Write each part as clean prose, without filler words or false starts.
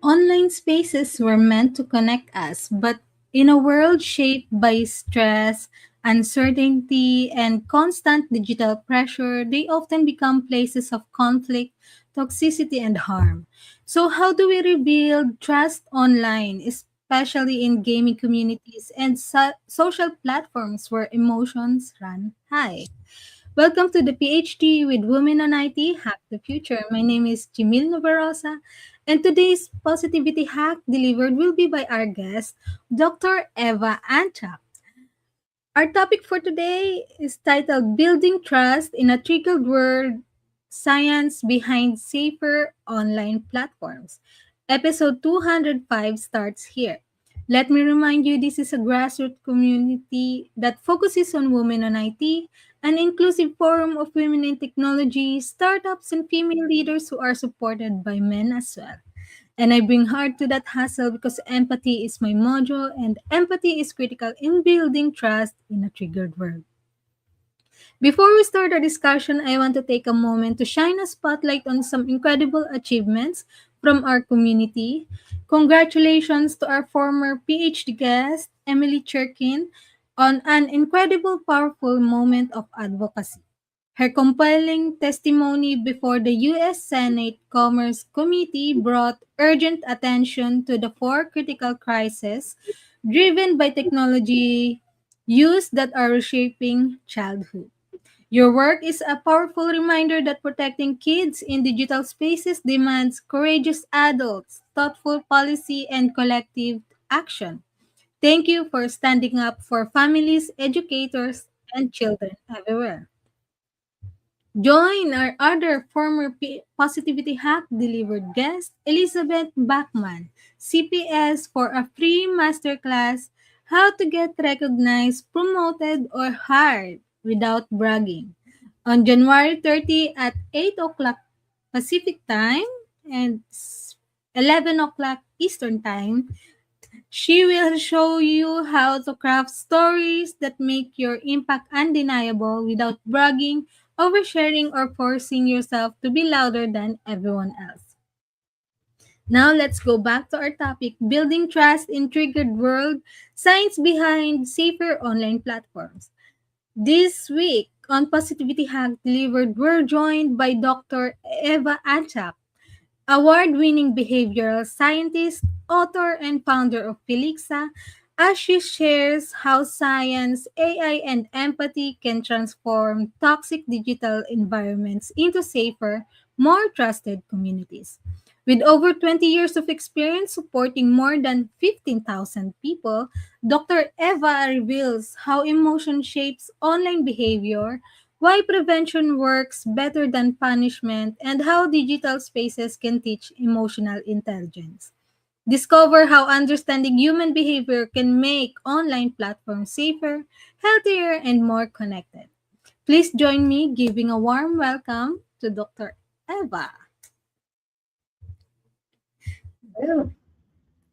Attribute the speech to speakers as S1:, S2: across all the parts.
S1: Online spaces were meant to connect us, but in a world shaped by stress, uncertainty, and constant digital pressure, they often become places of conflict, toxicity, and harm. So, how do we rebuild trust online, especially in gaming communities and social platforms where emotions run high? Welcome to the PhD with Women on IT Hack the Future. My name is Jimil Novarosa, and today's positivity hack delivered will be by our guest, Dr. Ewa Antczak. Our topic for today is titled Building Trust in a Triggered World, Science Behind Safer Online Platforms. Episode 205 starts here. Let me remind you, this is a grassroots community that focuses on women on IT, an inclusive forum of women in technology, startups, and female leaders who are supported by men as well. And I bring heart to that hustle because empathy is my module, and empathy is critical in building trust in a triggered world. Before we start our discussion, I want to take a moment to shine a spotlight on some incredible achievements from our community. Congratulations to our former PhD guest, Emily Cherkin, on an incredible, powerful moment of advocacy. Her compelling testimony before the U.S. Senate Commerce Committee brought urgent attention to the four critical crises driven by technology use that are reshaping childhood. Your work is a powerful reminder that protecting kids in digital spaces demands courageous adults, thoughtful policy, and collective action. Thank you for standing up for families, educators, and children everywhere. Join our other former Positivity Hack delivered guest, Elizabeth Bachman, CPS, for a free masterclass how to get recognized, promoted, or hired without bragging. On January 30 at 8 o'clock Pacific Time and 11 o'clock Eastern Time, she will show you how to craft stories that make your impact undeniable without bragging, oversharing, or forcing yourself to be louder than everyone else. Now let's go back to our topic, building trust in triggered world, science behind safer online platforms. This week on Positivity Hack Delivered, we're joined by Dr. Ewa Antczak, award-winning behavioral scientist, author, and founder of Felixa, as she shares how science, AI, and empathy can transform toxic digital environments into safer, more trusted communities. With over 20 years of experience supporting more than 15,000 people, Dr. Eva reveals how emotion shapes online behavior, why prevention works better than punishment, and how digital spaces can teach emotional intelligence. Discover how understanding human behavior can make online platforms safer, healthier, and more connected. Please join me giving a warm welcome to Dr. Eva.
S2: Well,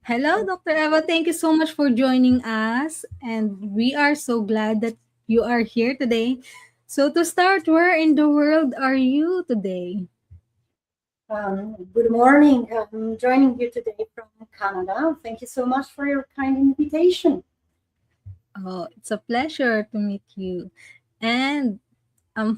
S1: Hello, Dr. Eva. Thank you so much for joining us. And we are so glad that you are here today. So, to start, where in the world are you today?
S2: good morning. I'm joining you today from Canada. Thank you so much for your kind invitation.
S1: Oh, it's a pleasure to meet you. And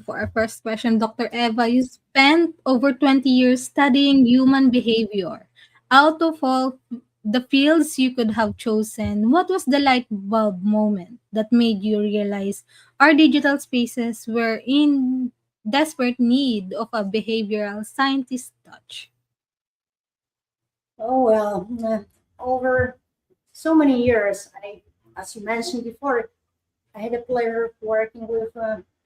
S1: for our first question, Dr. Eva, you spent over 20 years studying human behavior. Out of all the fields you could have chosen, what was the light bulb moment that made you realize our digital spaces were in desperate need of a behavioral scientist touch?
S2: Oh, well, over so many years, as you mentioned before, I had the pleasure of working with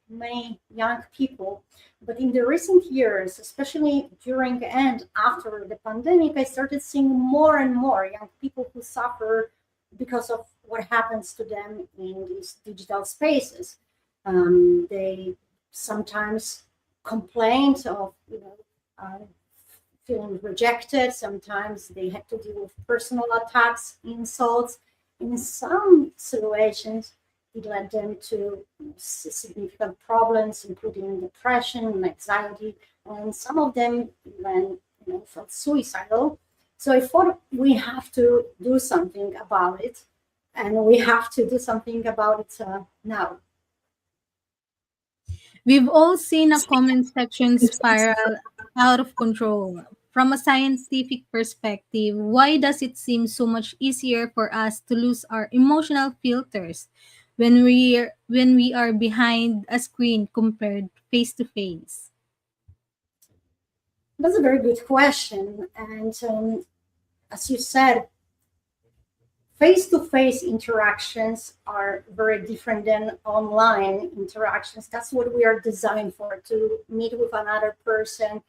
S2: many young people. But in the recent years, especially during and after the pandemic, I started seeing more and more young people who suffer because of what happens to them in these digital spaces. They sometimes complain of, feeling rejected. Sometimes they had to deal with personal attacks, insults. In some situations, it led them to significant problems, including depression and anxiety. And some of them even felt suicidal. So I thought we have to do something about it, and we have to do something about it now.
S1: We've all seen a comment section spiral out of control. From a scientific perspective, why does it seem so much easier for us to lose our emotional filters when we are behind a screen compared face to face?
S2: That's a very good question. And as you said, face to face interactions are very different than online interactions. That's what we are designed for, to meet with another person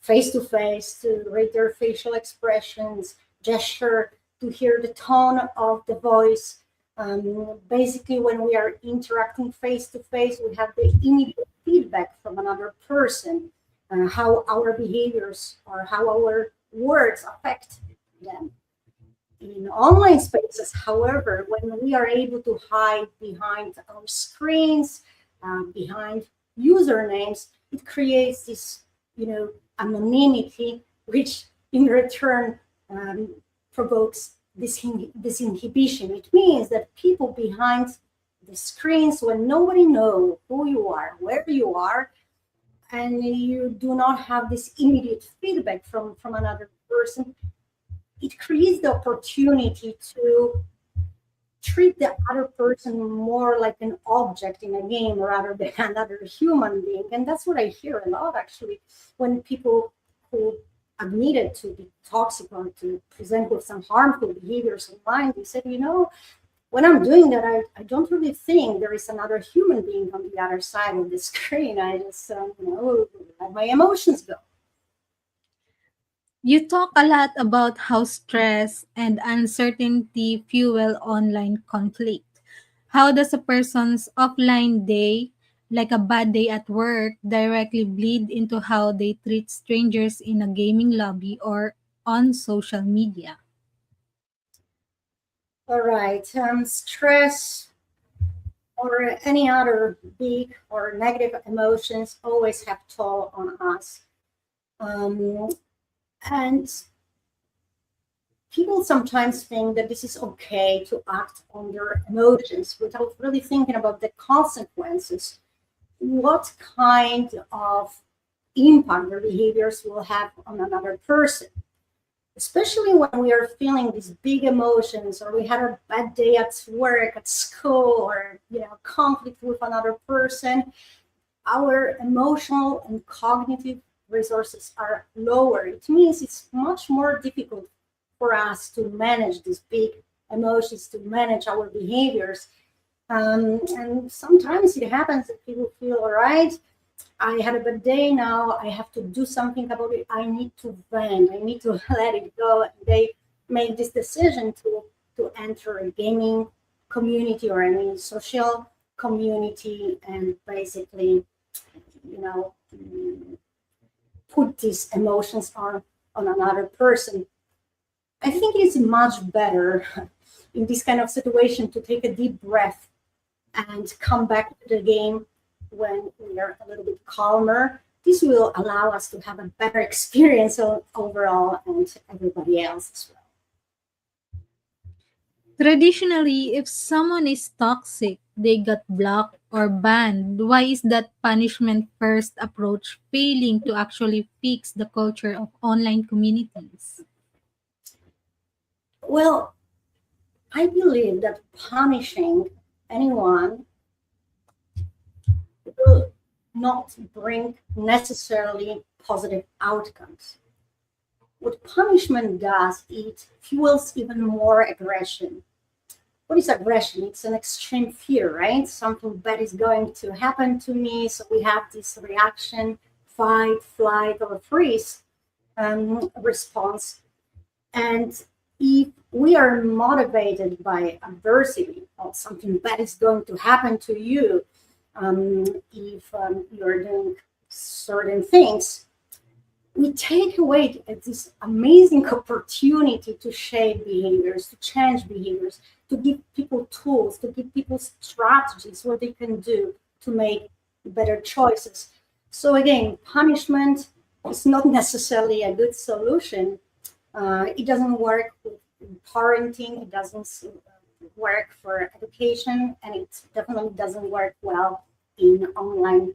S2: face to face, to read their facial expressions, gesture, to hear the tone of the voice. Basically, when we are interacting face to face, we have the immediate feedback from another person, how our behaviors or how our words affect them. In online spaces, however, when we are able to hide behind our screens, behind usernames, it creates this, anonymity, which in return provokes this inhibition. It means that people behind the screens, when nobody knows who you are, where you are, and you do not have this immediate feedback from another person, it creates the opportunity to treat the other person more like an object in a game rather than another human being. And that's what I hear a lot, actually, when people who admitted to be toxic or to present with some harmful behaviors online, they said, when I'm doing that, I don't really think there is another human being on the other side of the screen. I just, let my emotions go.
S1: You talk a lot about how stress and uncertainty fuel online conflict. How does a person's offline day, like a bad day at work, directly bleed into how they treat strangers in a gaming lobby or on social media?
S2: All right. Stress or any other big or negative emotions always have toll on us. Um, and people sometimes think that this is okay to act on their emotions without really thinking about the consequences. What kind of impact their behaviors will have on another person, especially when we are feeling these big emotions, or we had a bad day at work, at school, or conflict with another person. Our emotional and cognitive resources are lower. It means it's much more difficult for us to manage these big emotions, to manage our behaviors. And sometimes it happens that people feel, all right, I had a bad day now, I have to do something about it. I need to vent, I need to let it go. And they make this decision to enter a gaming community or any social community and basically, you know, put these emotions on another person. I think it's much better in this kind of situation to take a deep breath and come back to the game when we are a little bit calmer. This will allow us to have a better experience overall and everybody else as well.
S1: Traditionally, if someone is toxic, they got blocked or banned. Why is that punishment first approach failing to actually fix the culture of online communities?
S2: Well, I believe that punishing anyone will not bring necessarily positive outcomes. What punishment does, it fuels even more aggression. What is aggression? It's an extreme fear, right? Something bad is going to happen to me. So we have this reaction, fight, flight, or freeze response. And if we are motivated by adversity, or something bad is going to happen to you, if you're doing certain things, we take away this amazing opportunity to shape behaviors, to change behaviors, to give people tools, to give people strategies what they can do to make better choices. So again, punishment is not necessarily a good solution. It doesn't work with parenting. It doesn't work for education, and it definitely doesn't work well in online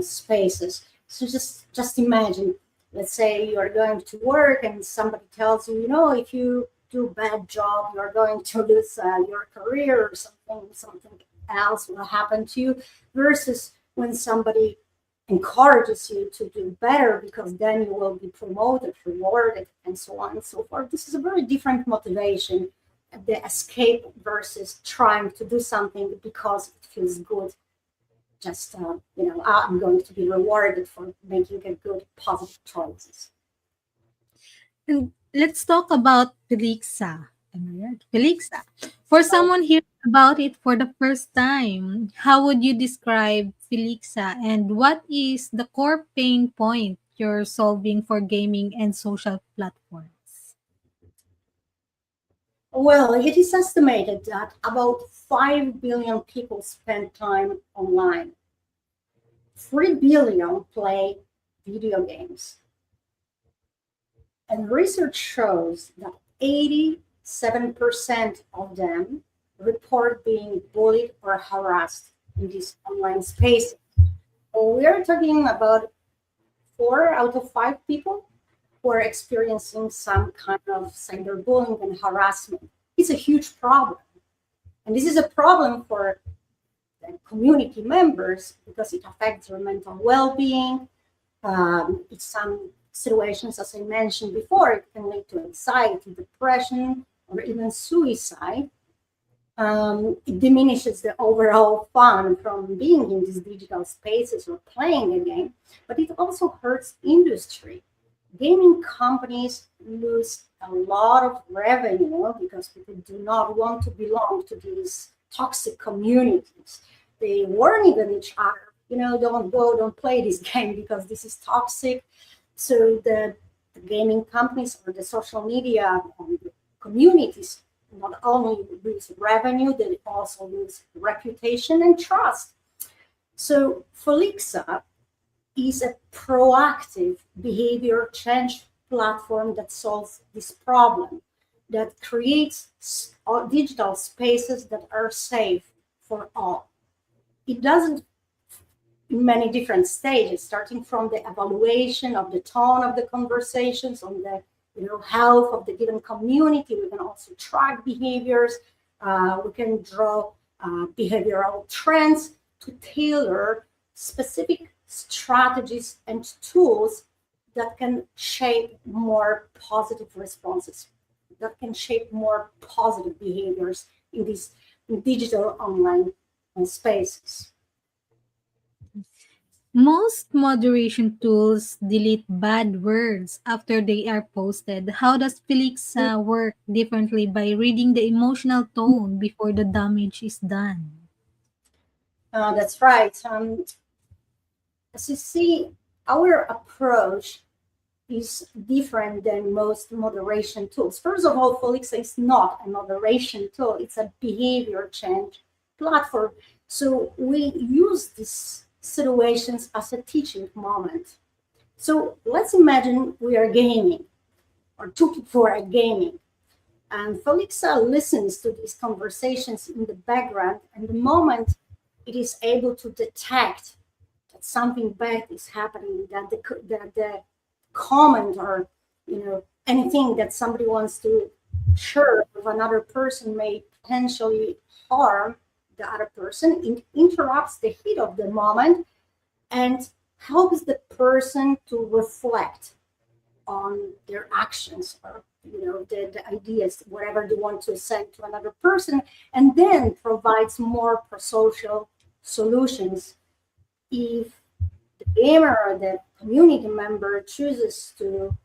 S2: spaces. So just imagine, let's say you are going to work and somebody tells you, you know, if you do a bad job, you're going to lose your career, or something else will happen to you, versus when somebody encourages you to do better, because then you will be promoted, rewarded, and so on and so forth. This is a very different motivation, the escape versus trying to do something because it feels good. Just, I'm going to be rewarded for making a good, positive choices.
S1: And let's talk about Felixa. Am I right? Felixa. For
S2: So,
S1: someone hearing about it for the first time, how would you describe Felixa and what is the core pain point you're solving for gaming and social platforms?
S2: well, it is estimated that about 5 billion people spend time online. 3 billion play video games. And research shows that 87% of them report being bullied or harassed in these online spaces. So we are talking about 4 out of 5 people who are experiencing some kind of cyberbullying and harassment. It's a huge problem. And this is a problem for the community members because it affects their mental well-being. In some situations, as I mentioned before, it can lead to anxiety, depression, or even suicide. It diminishes the overall fun from being in these digital spaces or playing a game, but it also hurts industry. Gaming companies lose a lot of revenue because people do not want to belong to these toxic communities. They warn even each other, don't play this game because this is toxic. So the gaming companies or the social media communities not only lose revenue, they also lose reputation and trust. So Felixa is a proactive behavior change platform that solves this problem, that creates digital spaces that are safe for all. It doesn't in many different stages, starting from the evaluation of the tone of the conversations, on the health of the given community. We can also track behaviors. We can draw behavioral trends to tailor specific strategies and tools that can shape more positive responses, that can shape more positive behaviors in these digital online spaces.
S1: Most moderation tools delete bad words after they are posted. How does Felixa work differently by reading the emotional tone before the damage is done?
S2: That's right. As you see, our approach is different than most moderation tools. First of all, Felixa is not a moderation tool, it's a behavior change platform. So we use these situations as a teaching moment. So let's imagine we are gaming, or two people are gaming, and Felixa listens to these conversations in the background, and the moment it is able to detect that something bad is happening, that the comment or anything that somebody wants to share with another person may potentially harm the other person, it interrupts the heat of the moment and helps the person to reflect on their actions, or the ideas, whatever they want to send to another person, and then provides more pro-social solutions. If the gamer or the community member chooses to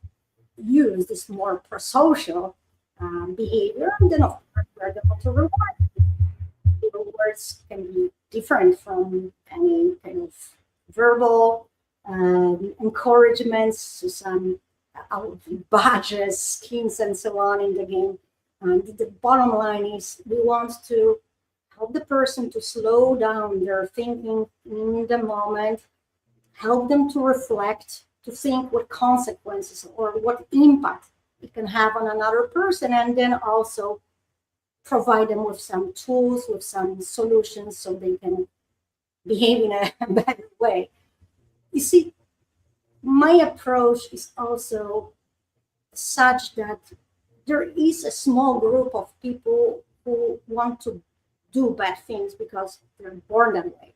S2: use this more pro-social behavior, then of course we're going to reward. The rewards can be different from any kind of verbal encouragements, to some badges, skins, and so on in the game. The bottom line is we want to help the person to slow down their thinking in the moment, help them to reflect, to think what consequences or what impact it can have on another person, and then also provide them with some tools, with some solutions so they can behave in a better way. You see, my approach is also such that there is a small group of people who want to do bad things because they're born that way.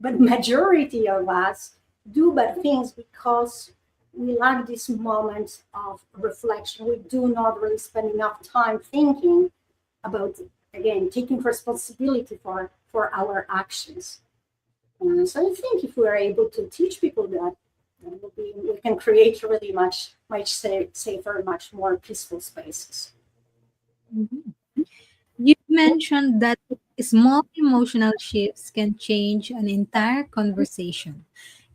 S2: But majority of us do bad things because we lack this moment of reflection. We do not really spend enough time thinking about, again, taking responsibility for our actions. So I think if we are able to teach people that, we can create really much safer, much more peaceful spaces.
S1: Mhm. You mentioned that small emotional shifts can change an entire conversation.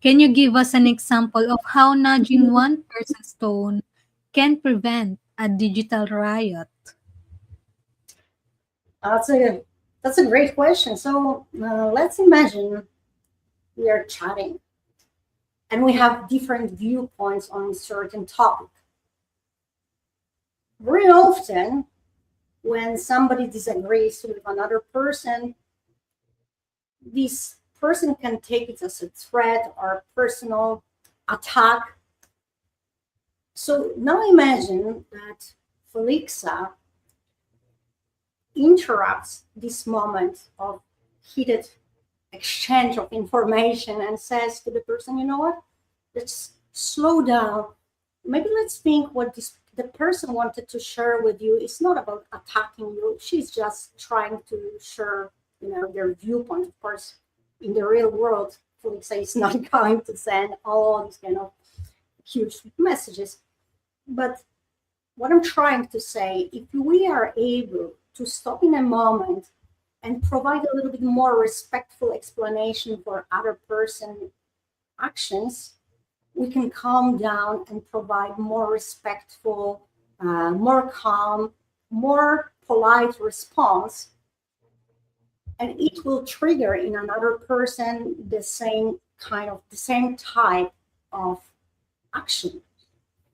S1: Can you give us an example of how nudging one person's tone can prevent a digital riot?
S2: That's a that's a great question. So let's imagine we are chatting and we have different viewpoints on a certain topic. Very often, when somebody disagrees with another person, this person can take it as a threat or personal attack. So now imagine that Felixa interrupts this moment of heated exchange of information and says to the person, you know what, let's slow down. Maybe let's think what the person wanted to share with you. It's not about attacking you. She's just trying to share, their viewpoint. Of course, in the real world, Felixa is not going to send all these kind of huge messages. But what I'm trying to say, if we are able to stop in a moment and provide a little bit more respectful explanation for other person actions, we can calm down and provide more respectful, more calm, more polite response, and it will trigger in another person the same type of action.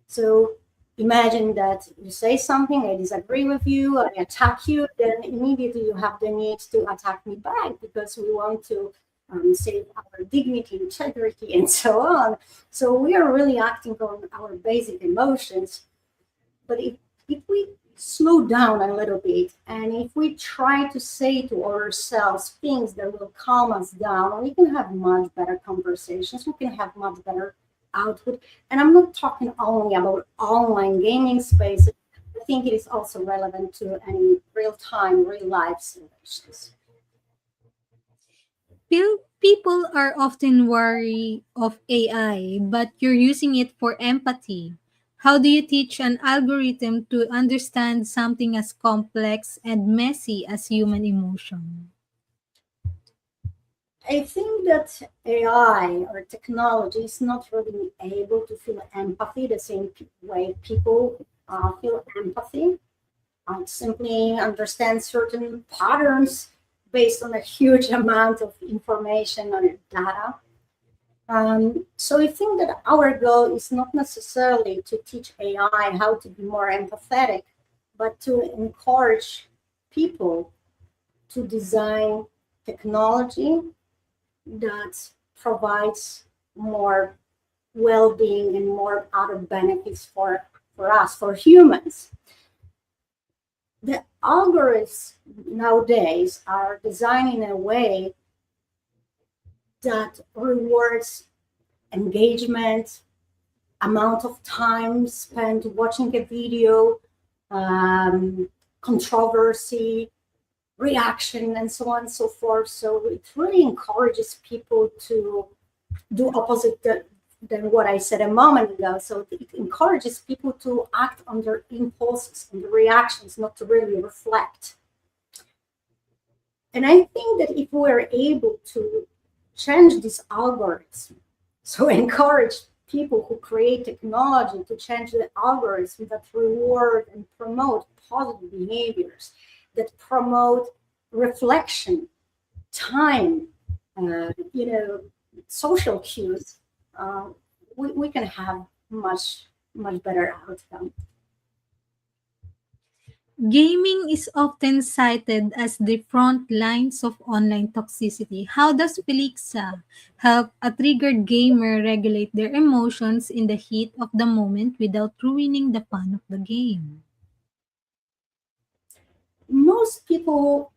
S2: So imagine that you say something, I disagree with you, I attack you, then immediately you have the need to attack me back because we want to save our dignity, integrity, and so on. So we are really acting on our basic emotions. But if we slow down a little bit and if we try to say to ourselves things that will calm us down, we can have much better conversations, we can have much better output. And I'm not talking only about online gaming spaces. I think it is also relevant to any real-time, real-life situations.
S1: People are often wary of AI, but you're using it for empathy. How do you teach an algorithm to understand something as complex and messy as human emotion?
S2: I think that AI or technology is not really able to feel empathy the same way people feel empathy. Simply understand certain patterns based on a huge amount of information or data. So I think that our goal is not necessarily to teach AI how to be more empathetic, but to encourage people to design technology that provides more well-being and more other benefits for us, for humans. The algorithms nowadays are designed in a way that rewards engagement, amount of time spent watching a video, controversy, reaction, and so on and so forth. So it really encourages people to do opposite than what I said a moment ago. So it encourages people to act on their impulses and the reactions, not to really reflect. And I think that if we're able to change this algorithm, so encourage people who create technology to change the algorithm that reward and promote positive behaviors, that promote reflection, time, social cues, we can have much better outcome.
S1: Gaming is often cited as the front lines of online toxicity. How does Felixa help a triggered gamer regulate their emotions in the heat of the moment without ruining the fun of the game?
S2: Most people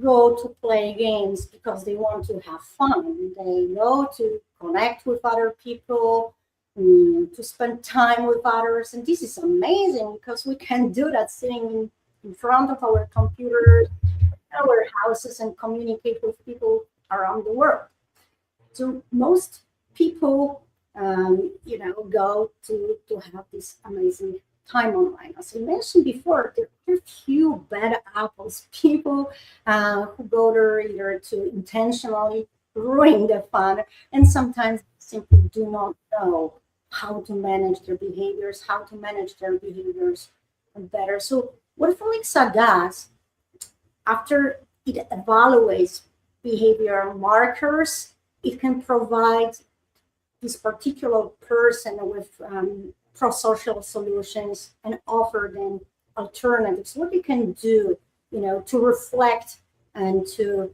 S2: go to play games because they want to have fun. They go to connect with other people, to spend time with others. And this is amazing because we can do that sitting in front of our computers, our houses, and communicate with people around the world. So most people, go to have this amazing time online. As I mentioned before, there are few bad apples. People who go there either to intentionally ruin the fun, and sometimes simply do not know how to manage their behaviors, better. So what Felixa does after it evaluates behavioral markers, it can provide this particular person with pro-social solutions and offer them alternatives. What you can do, to reflect and to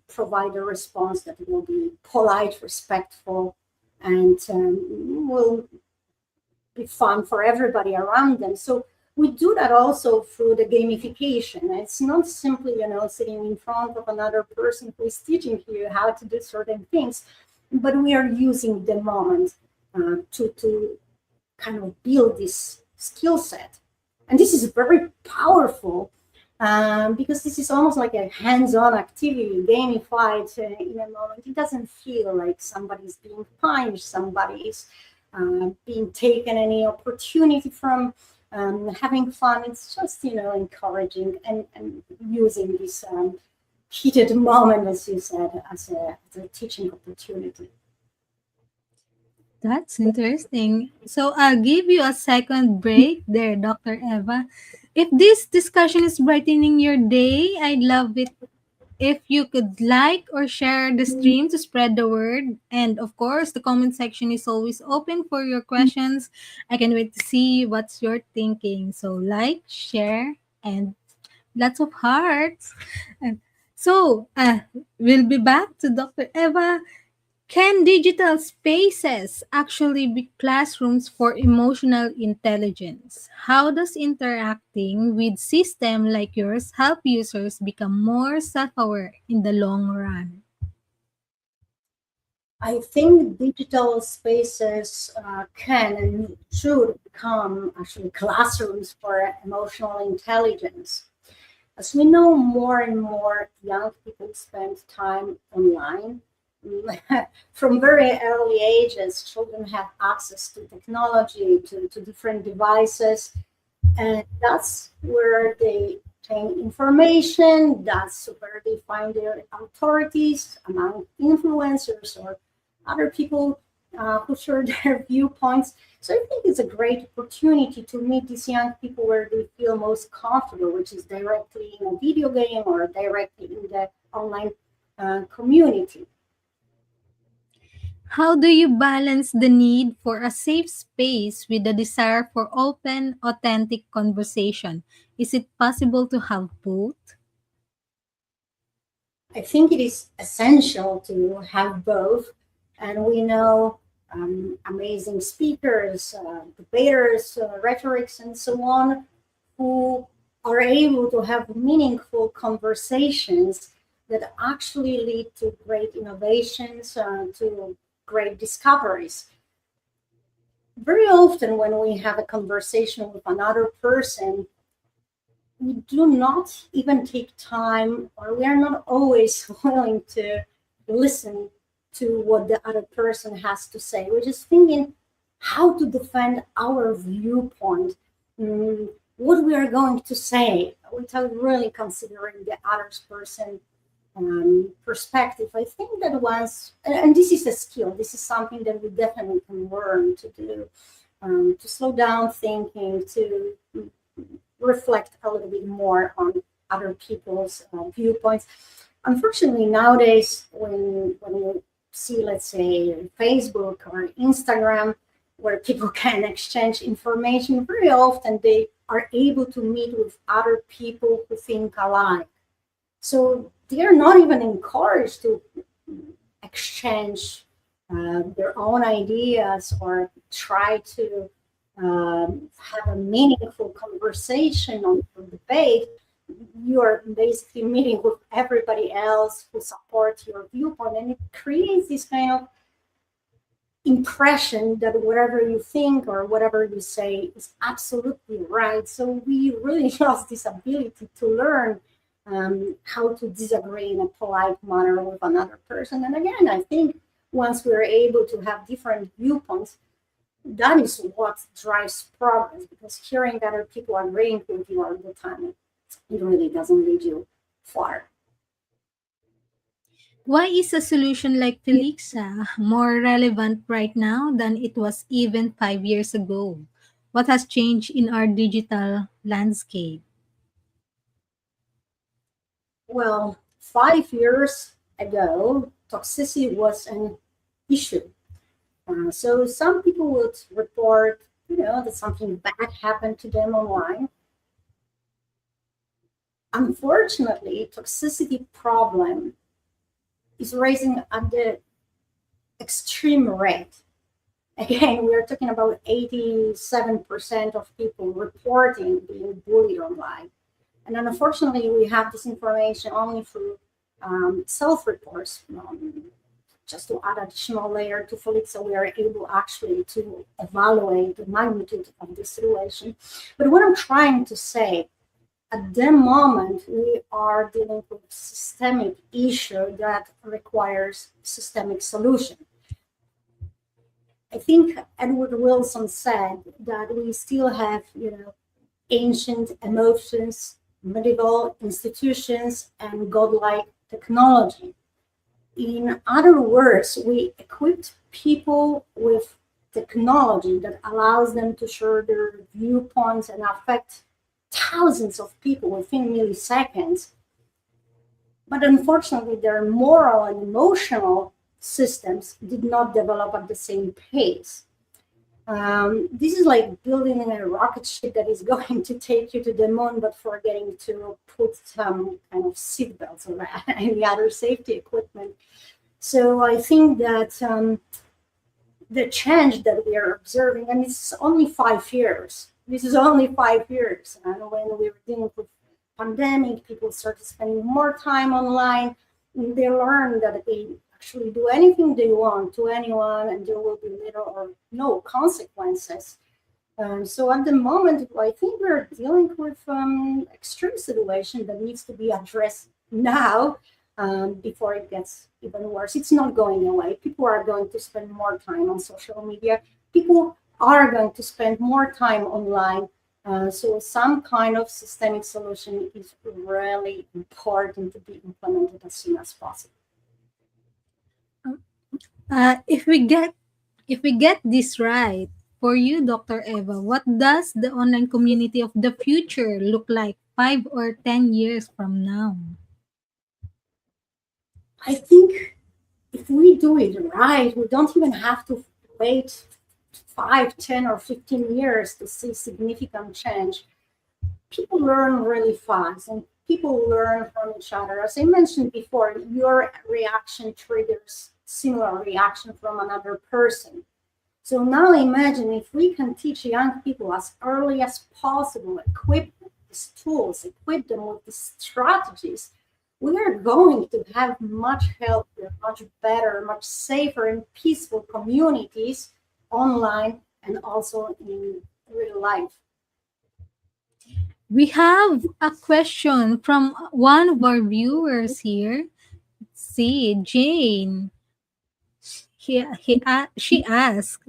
S2: provide a response that will be polite, respectful, and will be fun for everybody around them. So we do that also through the gamification. It's not simply, sitting in front of another person who is teaching you how to do certain things, but we are using the moment to kind of build this skill set. And this is very powerful because this is almost like a hands-on activity, gamified in a moment. It doesn't feel like somebody's being punished, somebody's being taken any opportunity from having fun. It's just, encouraging and using this heated moment, as you said, as a teaching opportunity.
S1: That's interesting. So I'll give you a second break there, Dr. Eva. If this discussion is brightening your day, I'd love it if you could like or share the stream to spread the word. And of course, the comment section is always open for your questions. I can wait to see what's your thinking. So like, share, and lots of hearts. And so we'll be back to Dr. Eva. Can digital spaces actually be classrooms for emotional intelligence? How does interacting with systems like yours help users become more self-aware in the long run?
S2: I think digital spaces can and should become actually classrooms for emotional intelligence. As we know, more and more young people spend time online. From very early ages, children have access to technology, to different devices, and that's where they obtain information. That's where they find their authorities among influencers or other people who share their viewpoints. So I think it's a great opportunity to meet these young people where they feel most comfortable, which is directly in a video game or directly in the online community.
S1: How do you balance the need for a safe space with the desire for open, authentic conversation? Is it possible to have both?
S2: I think it is essential to have both. And we know amazing speakers, debaters, rhetorics, and so on, who are able to have meaningful conversations that actually lead to great innovations, to great discoveries. Very often, when we have a conversation with another person, we do not even take time, or we are not always willing to listen to what the other person has to say. We're just thinking how to defend our viewpoint, what we are going to say, without really considering the other person perspective. I think that once, and this is a skill, this is something that we definitely can learn to do, to slow down thinking, to reflect a little bit more on other people's viewpoints. Unfortunately, nowadays, when you see, let's say, Facebook or Instagram, where people can exchange information, very often they are able to meet with other people who think alike. So they are not even encouraged to exchange their own ideas or try to have a meaningful conversation or debate. You are basically meeting with everybody else who supports your viewpoint, and it creates this kind of impression that whatever you think or whatever you say is absolutely right. So we really lost this ability to learn how to disagree in a polite manner with another person. And again, I think once we're able to have different viewpoints, that is what drives progress, because hearing that other people are agreeing with you all the time, it really doesn't lead you far.
S1: Why is a solution like Felixa more relevant right now than it was even 5 years ago? What has changed in our digital landscape?
S2: Well, 5 years ago, toxicity was an issue. So some people would report, that something bad happened to them online. Unfortunately, toxicity problem is rising at the extreme rate. Again, we are talking about 87% of people reporting being bullied online. And unfortunately, we have this information only through self-reports. Just to add additional layer to Felixa, we are able actually to evaluate the magnitude of the situation. But what I'm trying to say, at the moment, we are dealing with a systemic issue that requires systemic solution. I think Edward Wilson said that we still have, ancient emotions, medieval institutions, and godlike technology. In other words, we equipped people with technology that allows them to share their viewpoints and affect thousands of people within milliseconds. But unfortunately, their moral and emotional systems did not develop at the same pace. This is like building a rocket ship that is going to take you to the moon, but forgetting to put some kind of seatbelts or any other safety equipment. So I think that the change that we are observing, and it's only 5 years. This is only 5 years. And when we were dealing with pandemic, people started spending more time online. And they learned that they actually do anything they want to anyone, and there will be little or no consequences. So at the moment, I think we're dealing with extreme situation that needs to be addressed now, before it gets even worse. It's not going away. People are going to spend more time on social media. People are going to spend more time online. So some kind of systemic solution is really important to be implemented as soon as possible.
S1: If we get this right, for you, Dr. Eva, what does the online community of the future look like 5 or 10 years from now?
S2: I think if we do it right, we don't even have to wait 5, 10, or 15 years to see significant change. People learn really fast, and people learn from each other. As I mentioned before, your reaction triggers similar reaction from another person. So now imagine if we can teach young people as early as possible, equip them with these tools, equip them with these strategies, we are going to have much healthier, much better, much safer and peaceful communities online and also in real life.
S1: We have a question from one of our viewers here. See, Jane. She asked,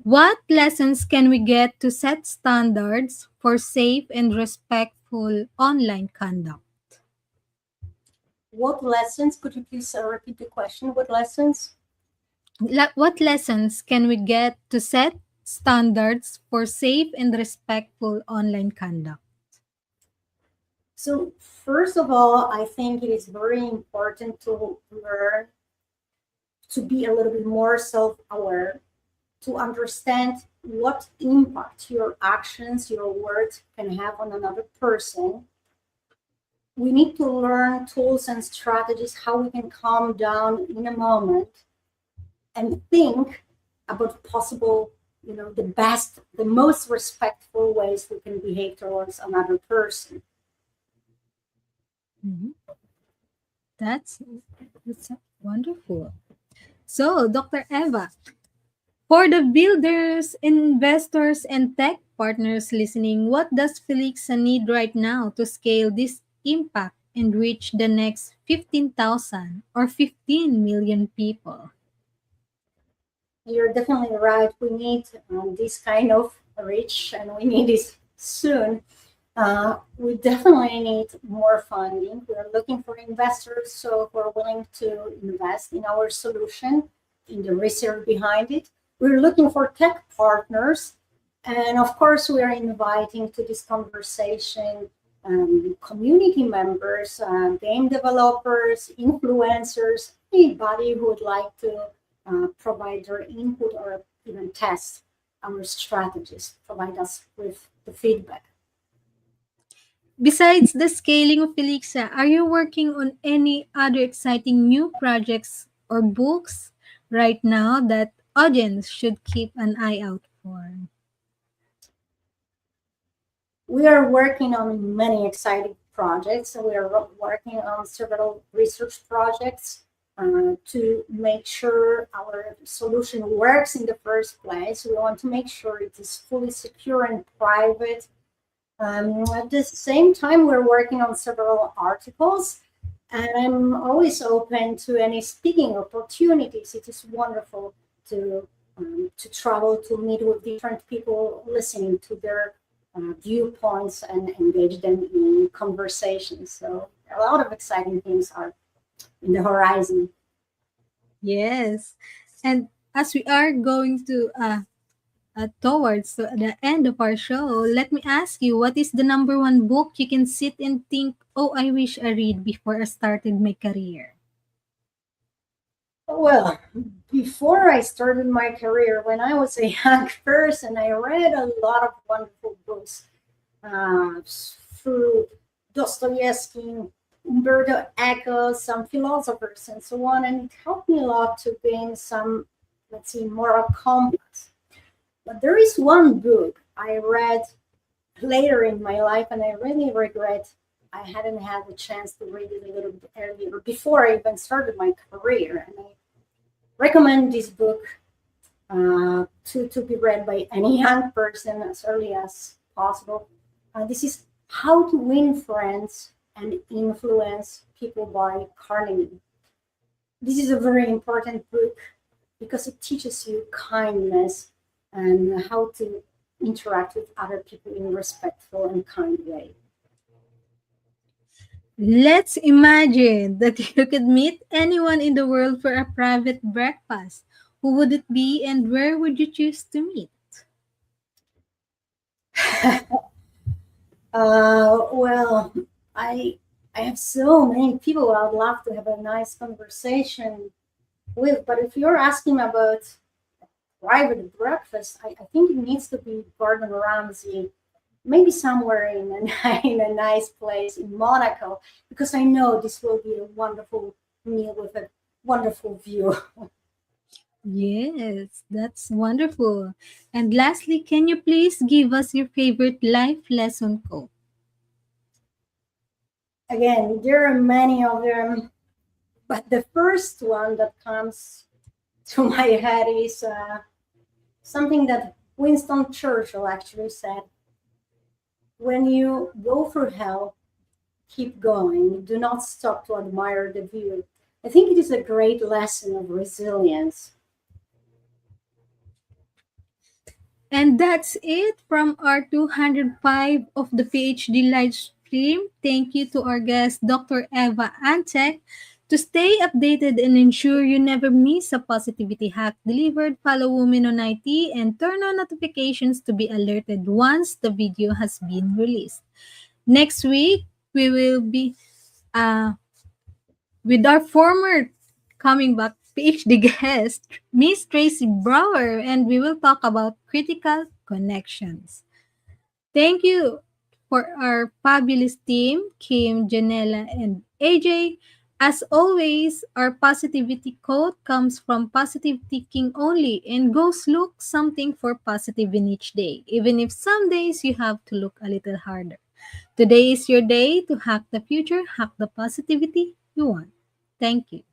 S1: what lessons can we get to set standards for safe and respectful online conduct?
S2: What lessons, could you please repeat the question? What lessons?
S1: What lessons can we get to set standards for safe and respectful online conduct?
S2: So, first of all, I think it is very important to learn to be a little bit more self aware, to understand what impact your actions, your words can have on another person. We need to learn tools and strategies how we can calm down in a moment and think about possible, the best, the most respectful ways we can behave towards another person.
S1: Mhm. That's that's wonderful. So, Dr. Eva, for the builders, investors, and tech partners listening, what does Felixa need right now to scale this impact and reach the next 15,000 or 15 million people?
S2: You're definitely right. We need this kind of reach, and we need it soon. We definitely need more funding. We're looking for investors, so who are willing to invest in our solution, in the research behind it. We're looking for tech partners, and of course, we are inviting to this conversation community members, game developers, influencers, anybody who would like to provide their input or even test our strategies, provide us with the feedback.
S1: Besides the scaling of Felixa, are you working on any other exciting new projects or books right now that audience should keep an eye out for?
S2: We are working on many exciting projects. We are working on several research projects to make sure our solution works in the first place. We want to make sure it is fully secure and private. At the same time, we're working on several articles, and I'm always open to any speaking opportunities. It is wonderful to travel, to meet with different people, listening to their viewpoints and engage them in conversations. So a lot of exciting things are in the horizon.
S1: Yes. And as we are going to towards the end of our show, let me ask you, what is the number one book you can sit and think, oh, I wish I read before I started my career?
S2: Well, before I started my career, when I was a young person, I read a lot of wonderful books through Dostoevsky, Umberto Eco, some philosophers, and so on. And it helped me a lot to gain some, let's see, moral compass. But there is one book I read later in my life, and I really regret I hadn't had the chance to read it a little bit earlier before I even started my career. And I recommend this book to be read by any young person as early as possible. This is How to Win Friends and Influence People by Carnegie. This is a very important book because it teaches you kindness and how to interact with other people in a respectful and kind way.
S1: Let's imagine that you could meet anyone in the world for a private breakfast. Who would it be and where would you choose to meet?
S2: Well, I I have so many people I'd love to have a nice conversation with, but if you're asking about private breakfast, I think it needs to be Gordon Ramsay, maybe somewhere in in a nice place in Monaco, because I know this will be a wonderful meal with a wonderful view.
S1: Yes, that's wonderful. And lastly, can you please give us your favorite life lesson quote?
S2: Again, there are many of them, but the first one that comes to my head is something that Winston Churchill actually said: when you go through hell, keep going. Do not stop to admire the view. I think it is a great lesson of resilience.
S1: And that's it from our 205 of the PhD live stream. Thank you to our guest, Dr. Ewa Antczak. To stay updated and ensure you never miss a positivity hack delivered, follow Women on IT and turn on notifications to be alerted once the video has been released. Next week, we will be uh, with our former coming back PhD guest, Miss Tracy Brower, and we will talk about critical connections. Thank you for our fabulous team, Kim, Janella, and AJ. As always, our positivity quote comes from positive thinking only and goes look something for positive in each day, even if some days you have to look a little harder. Today is your day to hack the future, hack the positivity you want. Thank you.